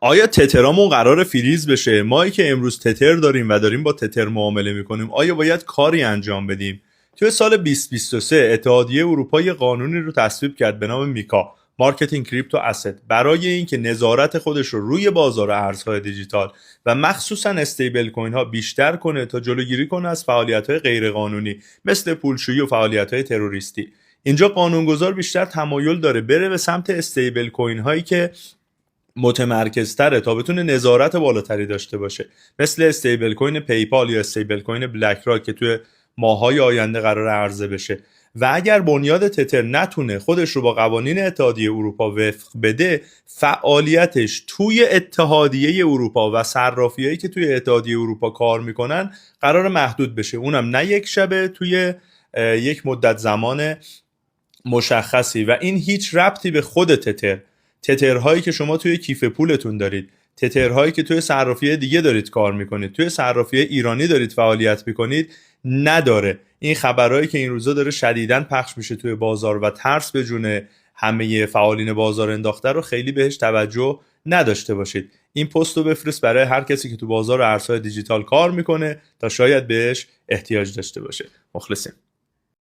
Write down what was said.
آیا تترامون قرار فریز بشه؟ ما که امروز تتر داریم و داریم با تتر معامله میکنیم، آیا باید کاری انجام بدیم؟ توی سال 2023 اتحادیه اروپا یه قانونی رو تصویب کرد به نام میکا، مارکتینگ کریپتو اسید، برای اینکه نظارت خودش رو روی بازار ارزهای دیجیتال و مخصوصا استیبل کوین ها بیشتر کنه تا جلوگیری کنه از فعالیت های غیر قانونی مثل پولشویی و فعالیت های تروریستی. اینجا قانونگذار بیشتر تمایل داره بره به سمت استیبل کوین هایی که متمرکزتره تا بتونه نظارت بالاتری داشته باشه، مثل استیبل کوین پیپال یا استیبل کوین بلک راک که توی ماهای آینده قرار عرضه بشه. و اگر بنیاد تتر نتونه خودش رو با قوانین اتحادیه اروپا وفق بده، فعالیتش توی اتحادیه اروپا و صرافیایی که توی اتحادیه اروپا کار میکنن قرار محدود بشه، اونم نه یک شبه، توی یک مدت زمان مشخصی. و این هیچ ربطی به خود تترهایی که شما توی کیف پولتون دارید، تترهایی که توی صرافی دیگه دارید کار میکنید، توی صرافی ایرانی دارید فعالیت میکنید نداره. این خبرهایی که این روزا داره شدیداً پخش میشه توی بازار و ترس به جون همه فعالین بازار انداخته رو خیلی بهش توجه نداشته باشید. این پست رو بفرست برای هر کسی که تو بازار ارزهای دیجیتال کار میکنه تا شاید بهش احتیاج داشته باشه. مخلصیم.